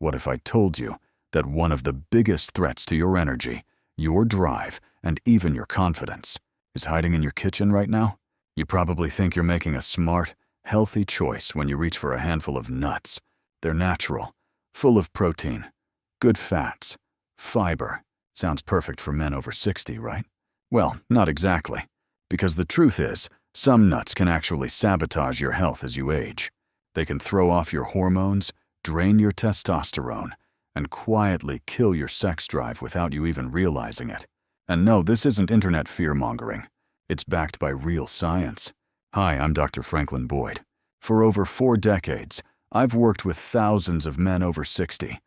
What if I told you that one of the biggest threats to your energy, your drive, and even your confidence is hiding in your kitchen right now? You probably think you're making a smart, healthy choice when you reach for a handful of nuts. They're natural, full of protein, good fats, fiber. Sounds perfect for men over 60, right? Well, not exactly, because the truth is, some nuts can actually sabotage your health as you age. They can throw off your hormones, drain your testosterone, and quietly kill your sex drive without you even realizing it. And no, this isn't internet fear-mongering. It's backed by real science. Hi, I'm Dr. Franklin Boyd. For over 4 decades, I've worked with thousands of men over 60,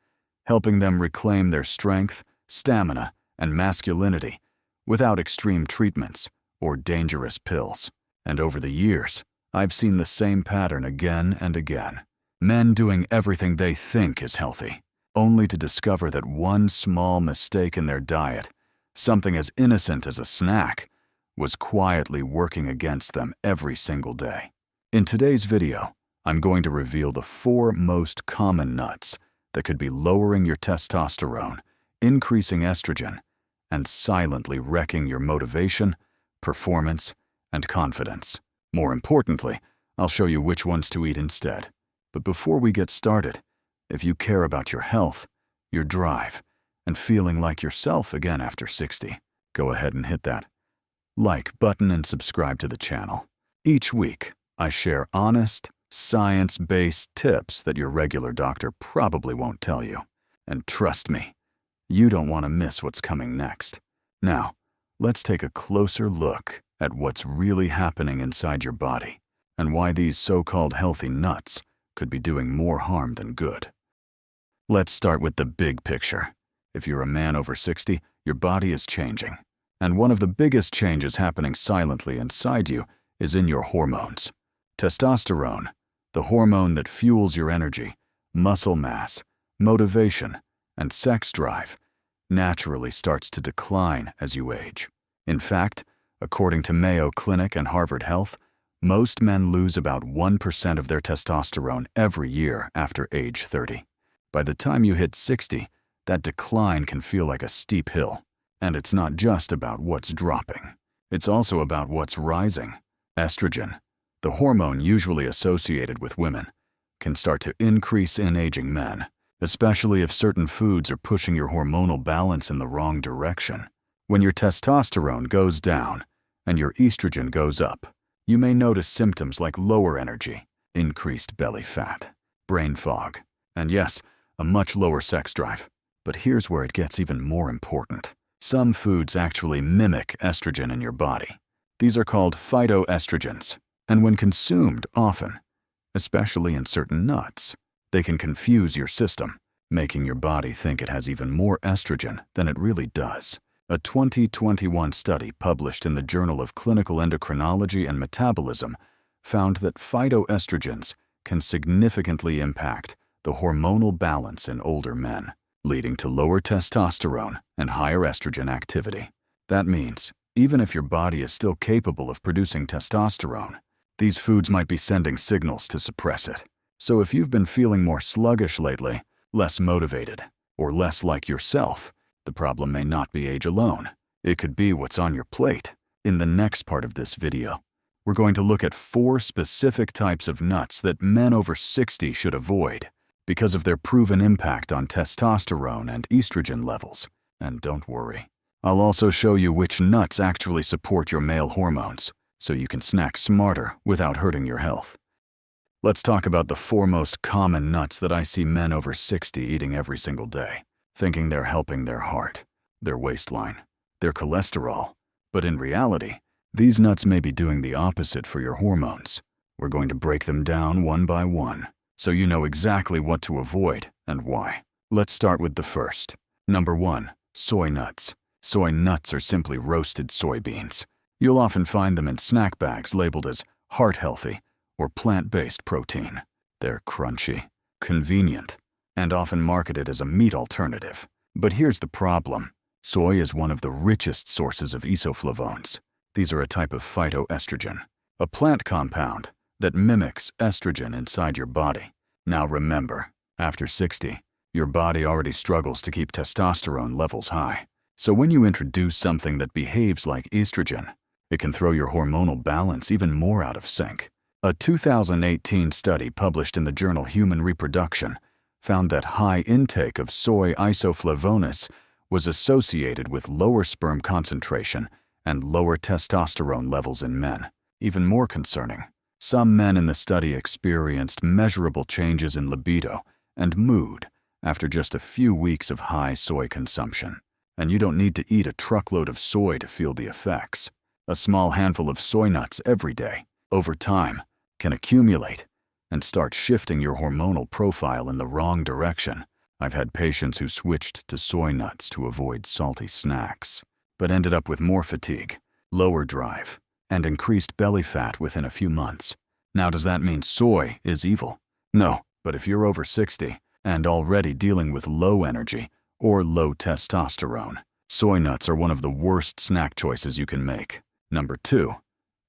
helping them reclaim their strength, stamina, and masculinity without extreme treatments or dangerous pills. And over the years, I've seen the same pattern again and again. Men doing everything they think is healthy, only to discover that one small mistake in their diet, something as innocent as a snack, was quietly working against them every single day. In today's video, I'm going to reveal the 4 most common nuts that could be lowering your testosterone, increasing estrogen, and silently wrecking your motivation, performance, and confidence. More importantly, I'll show you which ones to eat instead. But before we get started, if you care about your health, your drive, and feeling like yourself again after 60, go ahead and hit that like button and subscribe to the channel. Each week, I share honest, science-based tips that your regular doctor probably won't tell you. And trust me, you don't want to miss what's coming next. Now, let's take a closer look at what's really happening inside your body and why these so-called healthy nuts could be doing more harm than good. Let's start with the big picture. If you're a man over 60, your body is changing. And one of the biggest changes happening silently inside you is in your hormones. Testosterone, the hormone that fuels your energy, muscle mass, motivation, and sex drive, naturally starts to decline as you age. In fact, according to Mayo Clinic and Harvard Health, most men lose about 1% of their testosterone every year after age 30. By the time you hit 60, that decline can feel like a steep hill. And it's not just about what's dropping. It's also about what's rising. Estrogen, the hormone usually associated with women, can start to increase in aging men, especially if certain foods are pushing your hormonal balance in the wrong direction. When your testosterone goes down and your estrogen goes up, you may notice symptoms like lower energy, increased belly fat, brain fog, and yes, a much lower sex drive. But here's where it gets even more important. Some foods actually mimic estrogen in your body. These are called phytoestrogens, and when consumed often, especially in certain nuts, they can confuse your system, making your body think it has even more estrogen than it really does. A 2021 study published in the Journal of Clinical Endocrinology and Metabolism found that phytoestrogens can significantly impact the hormonal balance in older men, leading to lower testosterone and higher estrogen activity. That means, even if your body is still capable of producing testosterone, these foods might be sending signals to suppress it. So if you've been feeling more sluggish lately, less motivated, or less like yourself, the problem may not be age alone. It could be what's on your plate. In the next part of this video, we're going to look at 4 specific types of nuts that men over 60 should avoid because of their proven impact on testosterone and estrogen levels. And don't worry, I'll also show you which nuts actually support your male hormones, so you can snack smarter without hurting your health. Let's talk about the 4 most common nuts that I see men over 60 eating every single day, thinking they're helping their heart, their waistline, their cholesterol. But in reality, these nuts may be doing the opposite for your hormones. We're going to break them down one by one, so you know exactly what to avoid and why. Let's start with the first. Number 1, soy nuts. Soy nuts are simply roasted soybeans. You'll often find them in snack bags labeled as heart-healthy or plant-based protein. They're crunchy, convenient, and often marketed as a meat alternative. But here's the problem. Soy is one of the richest sources of isoflavones. These are a type of phytoestrogen, a plant compound that mimics estrogen inside your body. Now remember, after 60, Your body already struggles to keep testosterone levels high. So when you introduce something that behaves like estrogen, it can throw your hormonal balance even more out of sync. A 2018 study published in the journal Human Reproduction found that high intake of soy isoflavones was associated with lower sperm concentration and lower testosterone levels in men. Even more concerning, some men in the study experienced measurable changes in libido and mood after just a few weeks of high soy consumption. And you don't need to eat a truckload of soy to feel the effects. A small handful of soy nuts every day, over time, can accumulate and start shifting your hormonal profile in the wrong direction. I've had patients who switched to soy nuts to avoid salty snacks, but ended up with more fatigue, lower drive, and increased belly fat within a few months. Now, does that mean soy is evil? No, but if you're over 60 and already dealing with low energy or low testosterone, soy nuts are one of the worst snack choices you can make. Number 2,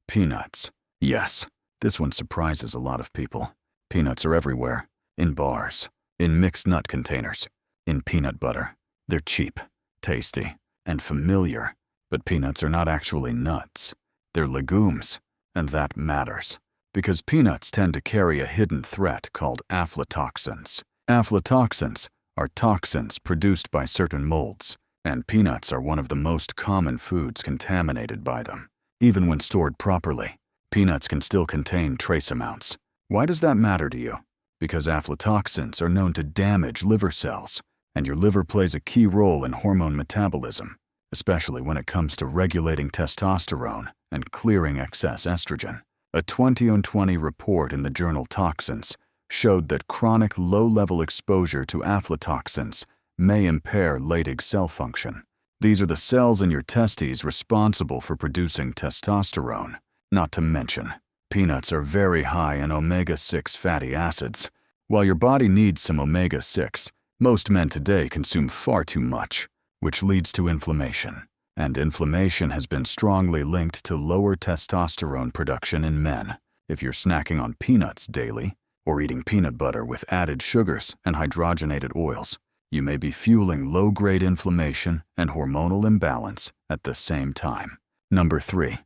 peanuts. Yes, this one surprises a lot of people. Peanuts are everywhere, in bars, in mixed nut containers, in peanut butter. They're cheap, tasty, and familiar, but peanuts are not actually nuts. They're legumes, and that matters, because peanuts tend to carry a hidden threat called aflatoxins. Aflatoxins are toxins produced by certain molds, and peanuts are one of the most common foods contaminated by them. Even when stored properly, peanuts can still contain trace amounts. Why does that matter to you? Because aflatoxins are known to damage liver cells, and your liver plays a key role in hormone metabolism, especially when it comes to regulating testosterone and clearing excess estrogen. A 2020 report in the journal Toxins showed that chronic low-level exposure to aflatoxins may impair Leydig cell function. These are the cells in your testes responsible for producing testosterone. Not to mention, peanuts are very high in omega-6 fatty acids. While your body needs some omega-6, most men today consume far too much, which leads to inflammation. And inflammation has been strongly linked to lower testosterone production in men. If you're snacking on peanuts daily, or eating peanut butter with added sugars and hydrogenated oils, you may be fueling low-grade inflammation and hormonal imbalance at the same time. Number 3,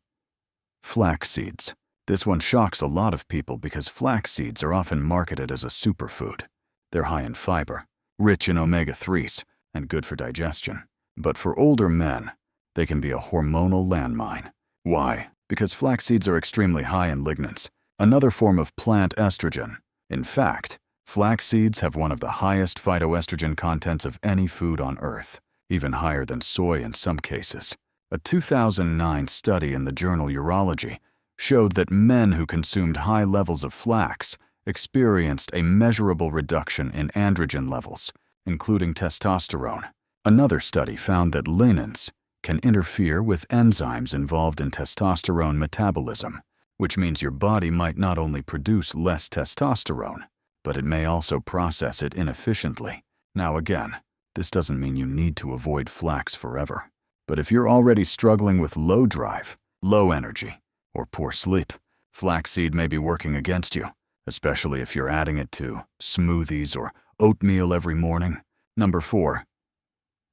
flax seeds. This one shocks a lot of people because flax seeds are often marketed as a superfood. They're high in fiber, rich in omega-3s, and good for digestion. But for older men, they can be a hormonal landmine. Why? Because flax seeds are extremely high in lignans, another form of plant estrogen. In fact, flax seeds have one of the highest phytoestrogen contents of any food on Earth, even higher than soy in some cases. A 2009 study in the journal Urology showed that men who consumed high levels of flax experienced a measurable reduction in androgen levels, including testosterone. Another study found that lignans can interfere with enzymes involved in testosterone metabolism, which means your body might not only produce less testosterone, but it may also process it inefficiently. Now again, this doesn't mean you need to avoid flax forever. But if you're already struggling with low drive, low energy, or poor sleep, flaxseed may be working against you, especially if you're adding it to smoothies or oatmeal every morning. Number 4,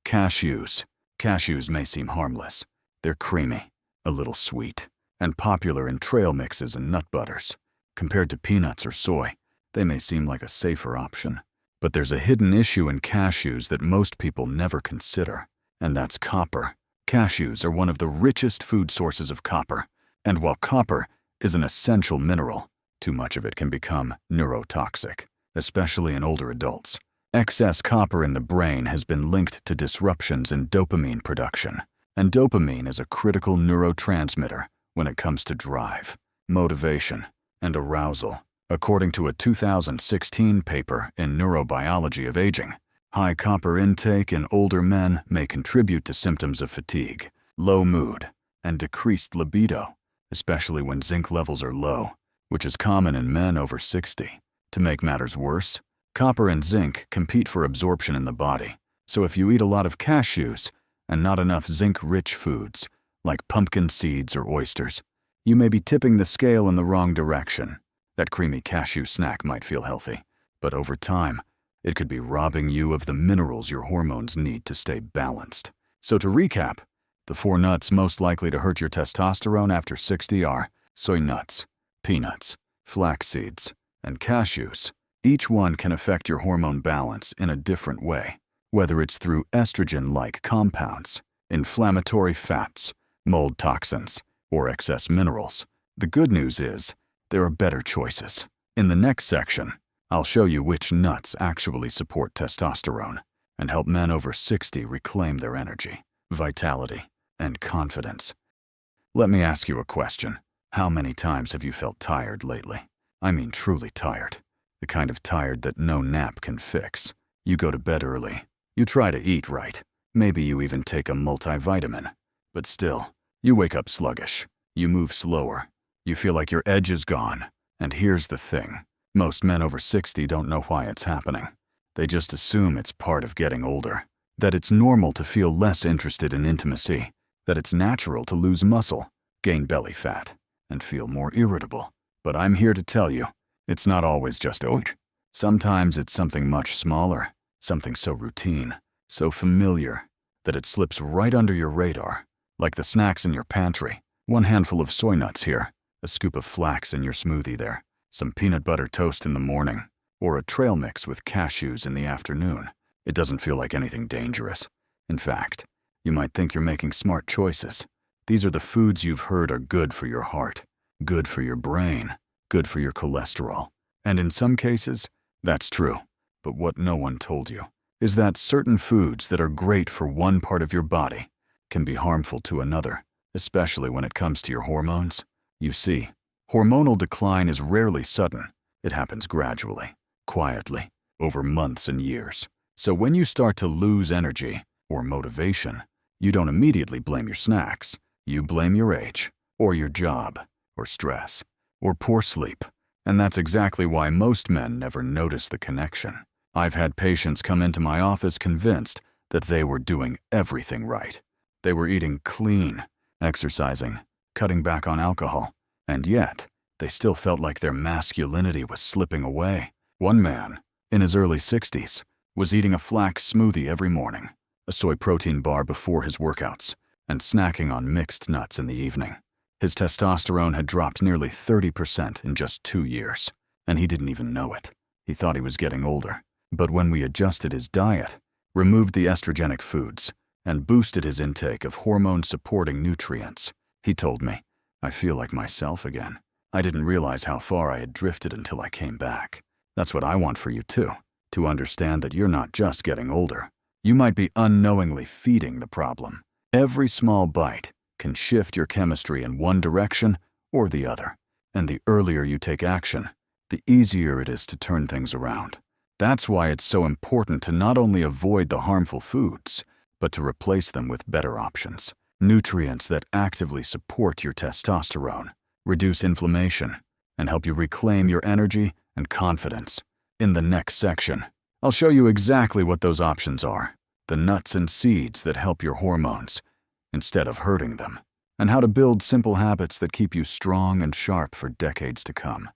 cashews. Cashews may seem harmless. They're creamy, a little sweet, and popular in trail mixes and nut butters. Compared to peanuts or soy, they may seem like a safer option. But there's a hidden issue in cashews that most people never consider, and that's copper. Cashews are one of the richest food sources of copper, and while copper is an essential mineral, too much of it can become neurotoxic, especially in older adults. Excess copper in the brain has been linked to disruptions in dopamine production, and dopamine is a critical neurotransmitter when it comes to drive, motivation, and arousal. According to a 2016 paper in Neurobiology of Aging, high copper intake in older men may contribute to symptoms of fatigue, low mood, and decreased libido, especially when zinc levels are low, which is common in men over 60. To make matters worse, copper and zinc compete for absorption in the body, so if you eat a lot of cashews and not enough zinc-rich foods, like pumpkin seeds or oysters, you may be tipping the scale in the wrong direction. That creamy cashew snack might feel healthy, but over time, It could be robbing you of the minerals your hormones need to stay balanced. So to recap, the 4 nuts most likely to hurt your testosterone after 60 are soy nuts, peanuts, flax seeds, and cashews. Each one can affect your hormone balance in a different way, whether it's through estrogen-like compounds, inflammatory fats, mold toxins, or excess minerals. The good news is, there are better choices. In the next section, I'll show you which nuts actually support testosterone and help men over 60 reclaim their energy, vitality, and confidence. Let me ask you a question. How many times have you felt tired lately? I mean truly tired. The kind of tired that no nap can fix. You go to bed early. You try to eat right. Maybe you even take a multivitamin. But still, you wake up sluggish. You move slower. You feel like your edge is gone. And here's the thing. Most men over 60 don't know why it's happening. They just assume it's part of getting older. That it's normal to feel less interested in intimacy. That it's natural to lose muscle, gain belly fat, and feel more irritable. But I'm here to tell you, it's not always just oat. Sometimes it's something much smaller, something so routine, so familiar, that it slips right under your radar, like the snacks in your pantry. 1 handful of soy nuts here, a scoop of flax in your smoothie there, some peanut butter toast in the morning, or a trail mix with cashews in the afternoon. It doesn't feel like anything dangerous. In fact, you might think you're making smart choices. These are the foods you've heard are good for your heart, good for your brain, good for your cholesterol. And in some cases, that's true. But what no one told you is that certain foods that are great for one part of your body can be harmful to another, especially when it comes to your hormones. You see, hormonal decline is rarely sudden. It happens gradually, quietly, over months and years. So when you start to lose energy or motivation, you don't immediately blame your snacks. You blame your age, or your job, or stress, or poor sleep. And that's exactly why most men never notice the connection. I've had patients come into my office convinced that they were doing everything right. They were eating clean, exercising, cutting back on alcohol, and yet they still felt like their masculinity was slipping away. One man, in his early 60s, was eating a flax smoothie every morning, a soy protein bar before his workouts, and snacking on mixed nuts in the evening. His testosterone had dropped nearly 30% in just 2 years, and he didn't even know it. He thought he was getting older. But when we adjusted his diet, removed the estrogenic foods, and boosted his intake of hormone-supporting nutrients, he told me, "I feel like myself again. I didn't realize how far I had drifted until I came back." That's what I want for you too, to understand that you're not just getting older. You might be unknowingly feeding the problem. Every small bite can shift your chemistry in one direction or the other. And the earlier you take action, the easier it is to turn things around. That's why it's so important to not only avoid the harmful foods, but to replace them with better options. Nutrients that actively support your testosterone, reduce inflammation, and help you reclaim your energy and confidence. In the next section, I'll show you exactly what those options are, the nuts and seeds that help your hormones instead of hurting them, and how to build simple habits that keep you strong and sharp for decades to come.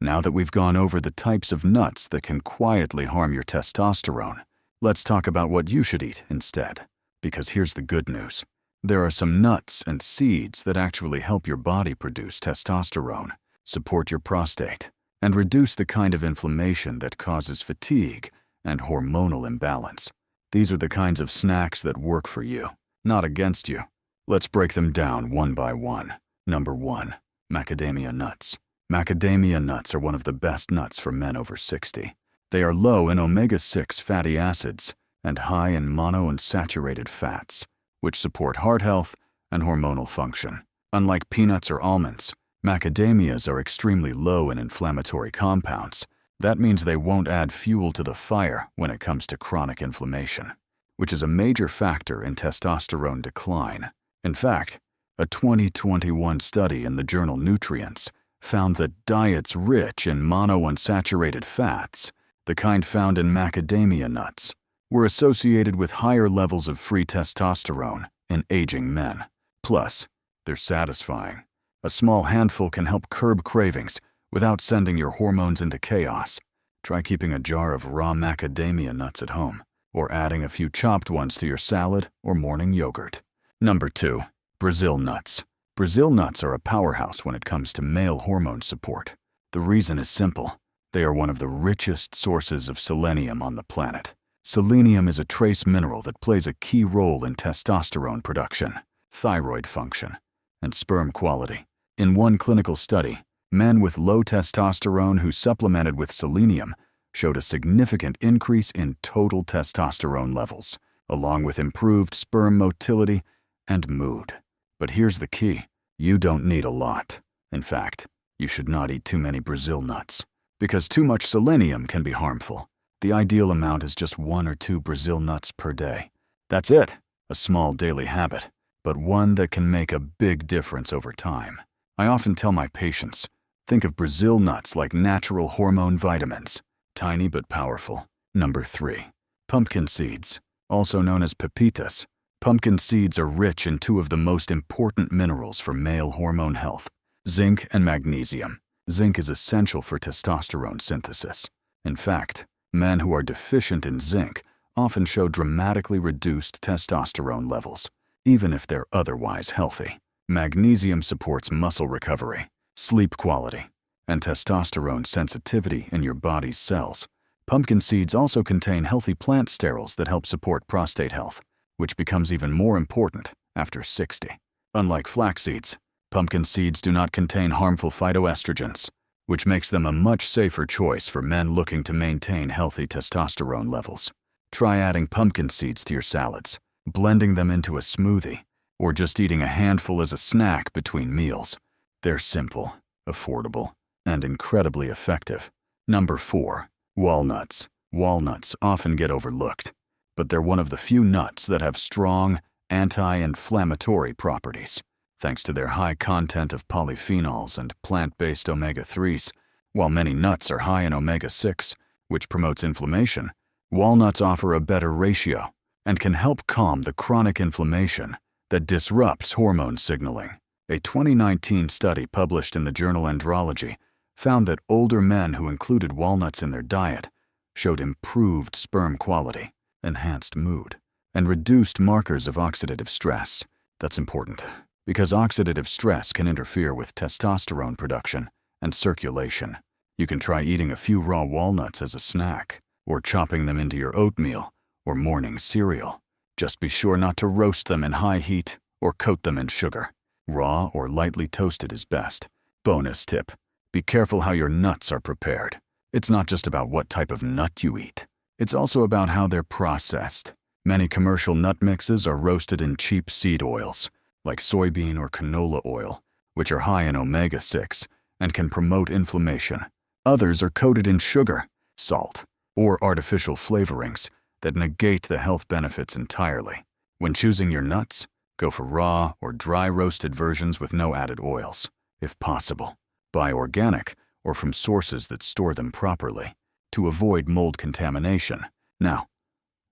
Now that we've gone over the types of nuts that can quietly harm your testosterone, let's talk about what you should eat instead. Because here's the good news. There are some nuts and seeds that actually help your body produce testosterone, support your prostate, and reduce the kind of inflammation that causes fatigue and hormonal imbalance. These are the kinds of snacks that work for you, not against you. Let's break them down one by one. Number 1, macadamia nuts. Macadamia nuts are one of the best nuts for men over 60. They are low in omega-6 fatty acids and high in monounsaturated fats, which support heart health and hormonal function. Unlike peanuts or almonds, macadamias are extremely low in inflammatory compounds. That means they won't add fuel to the fire when it comes to chronic inflammation, which is a major factor in testosterone decline. In fact, a 2021 study in the journal Nutrients found that diets rich in monounsaturated fats, the kind found in macadamia nuts, were associated with higher levels of free testosterone in aging men. Plus, they're satisfying. A small handful can help curb cravings without sending your hormones into chaos. Try keeping a jar of raw macadamia nuts at home, or adding a few chopped ones to your salad or morning yogurt. Number 2. Brazil nuts. Brazil nuts are a powerhouse when it comes to male hormone support. The reason is simple. They are one of the richest sources of selenium on the planet. Selenium is a trace mineral that plays a key role in testosterone production, thyroid function, and sperm quality. In one clinical study, men with low testosterone who supplemented with selenium showed a significant increase in total testosterone levels, along with improved sperm motility and mood. But here's the key. You don't need a lot. In fact, you should not eat too many Brazil nuts, because too much selenium can be harmful. The ideal amount is just 1 or 2 Brazil nuts per day. That's it, a small daily habit, but one that can make a big difference over time. I often tell my patients, think of Brazil nuts like natural hormone vitamins, tiny but powerful. Number 3. Pumpkin seeds, also known as pepitas. Pumpkin seeds are rich in 2 of the most important minerals for male hormone health, zinc and magnesium. Zinc is essential for testosterone synthesis. In fact, men who are deficient in zinc often show dramatically reduced testosterone levels, even if they're otherwise healthy. Magnesium supports muscle recovery, sleep quality, and testosterone sensitivity in your body's cells. Pumpkin seeds also contain healthy plant sterols that help support prostate health, which becomes even more important after 60. Unlike flax seeds, pumpkin seeds do not contain harmful phytoestrogens, which makes them a much safer choice for men looking to maintain healthy testosterone levels. Try adding pumpkin seeds to your salads, blending them into a smoothie, or just eating a handful as a snack between meals. They're simple, affordable, and incredibly effective. Number 4. Walnuts. Walnuts often get overlooked, but they're one of the few nuts that have strong anti-inflammatory properties. Thanks to their high content of polyphenols and plant-based omega-3s, while many nuts are high in omega-6, which promotes inflammation, walnuts offer a better ratio and can help calm the chronic inflammation that disrupts hormone signaling. A 2019 study published in the journal Andrology found that older men who included walnuts in their diet showed improved sperm quality, enhanced mood, and reduced markers of oxidative stress. That's important, because oxidative stress can interfere with testosterone production and circulation. You can try eating a few raw walnuts as a snack, or chopping them into your oatmeal or morning cereal. Just be sure not to roast them in high heat or coat them in sugar. Raw or lightly toasted is best. Bonus tip: be careful how your nuts are prepared. It's not just about what type of nut you eat. It's also about how they're processed. Many commercial nut mixes are roasted in cheap seed oils, like soybean or canola oil, which are high in omega-6 and can promote inflammation. Others are coated in sugar, salt, or artificial flavorings that negate the health benefits entirely. When choosing your nuts, go for raw or dry roasted versions with no added oils, if possible. Buy organic or from sources that store them properly to avoid mold contamination. Now,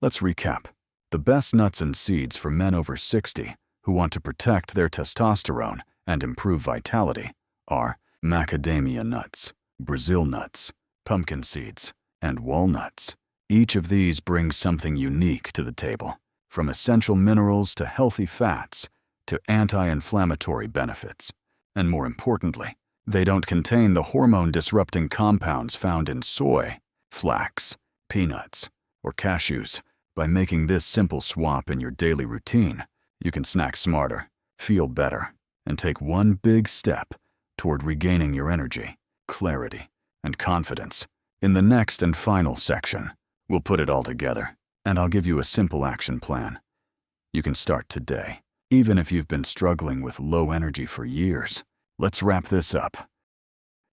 let's recap. The best nuts and seeds for men over 60 who want to protect their testosterone and improve vitality are macadamia nuts, Brazil nuts, pumpkin seeds, and walnuts. Each of these brings something unique to the table, from essential minerals to healthy fats to anti-inflammatory benefits. And more importantly, they don't contain the hormone-disrupting compounds found in soy, flax, peanuts, or cashews. By making this simple swap in your daily routine, you can snack smarter, feel better, and take one big step toward regaining your energy, clarity, and confidence. In the next and final section, we'll put it all together, and I'll give you a simple action plan. You can start today, even if you've been struggling with low energy for years. Let's wrap this up.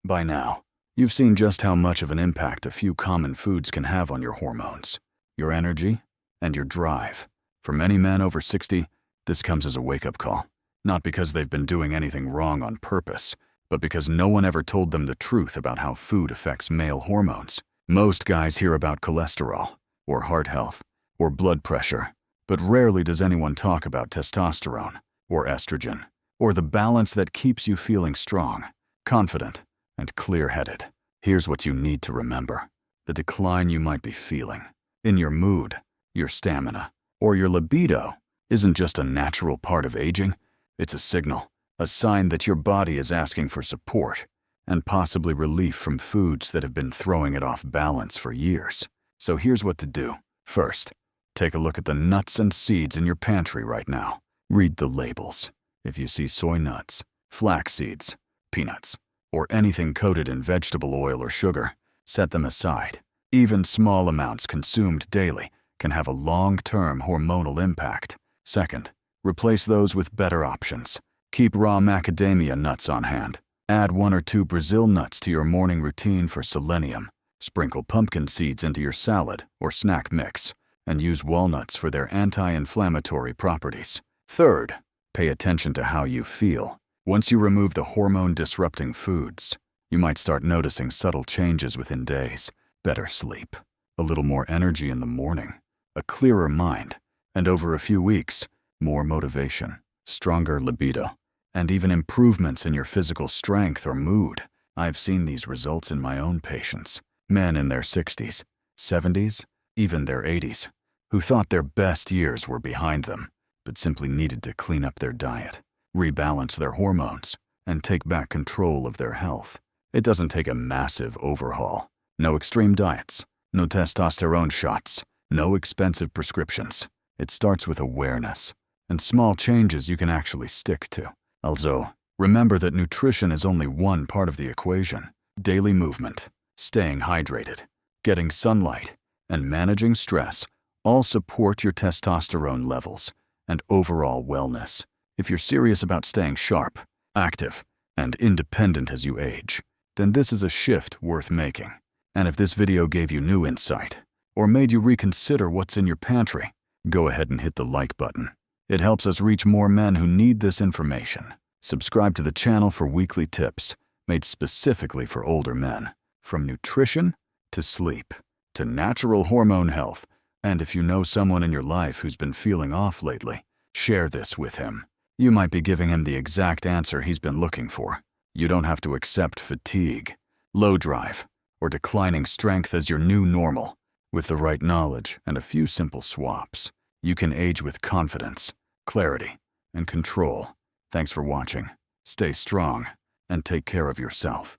By now, you've seen just how much of an impact a few common foods can have on your hormones, your energy, and your drive. For many men over 60, this comes as a wake-up call, not because they've been doing anything wrong on purpose, but because no one ever told them the truth about how food affects male hormones. Most guys hear about cholesterol, or heart health, or blood pressure, but rarely does anyone talk about testosterone, or estrogen, or the balance that keeps you feeling strong, confident, and clear-headed. Here's what you need to remember. the decline you might be feeling in your mood, your stamina, or your libido isn't just a natural part of aging. It's a signal, a sign that your body is asking for support and possibly relief from foods that have been throwing it off balance for years. So here's what to do. First, take a look at the nuts and seeds in your pantry right now. Read the labels. If you see soy nuts, flax seeds, peanuts, or anything coated in vegetable oil or sugar, set them aside. Even small amounts consumed daily can have a long-term hormonal impact. Second, replace those with better options. Keep raw macadamia nuts on hand. Add 1 or 2 Brazil nuts to your morning routine for selenium. Sprinkle pumpkin seeds into your salad or snack mix, and use walnuts for their anti-inflammatory properties. Third, pay attention to how you feel. Once you remove the hormone-disrupting foods, you might start noticing subtle changes within days. Better sleep, a little more energy in the morning, a clearer mind, and over a few weeks, more motivation, stronger libido, and even improvements in your physical strength or mood. I've seen these results in my own patients, men in their 60s, 70s, even their 80s, who thought their best years were behind them, but simply needed to clean up their diet, rebalance their hormones, and take back control of their health. It doesn't take a massive overhaul. No extreme diets, no testosterone shots, no expensive prescriptions. It starts with awareness and small changes you can actually stick to. Also, remember that nutrition is only one part of the equation. Daily movement, staying hydrated, getting sunlight, and managing stress all support your testosterone levels and overall wellness. If you're serious about staying sharp, active, and independent as you age, then this is a shift worth making. And if this video gave you new insight or made you reconsider what's in your pantry, go ahead and hit the like button. It helps us reach more men who need this information. Subscribe to the channel for weekly tips made specifically for older men, from nutrition to sleep to natural hormone health. And if you know someone in your life who's been feeling off lately, share this with him. You might be giving him the exact answer he's been looking for. You don't have to accept fatigue, low drive, or declining strength as your new normal. With the right knowledge and a few simple swaps, you can age with confidence, clarity, and control. Thanks for watching. Stay strong and take care of yourself.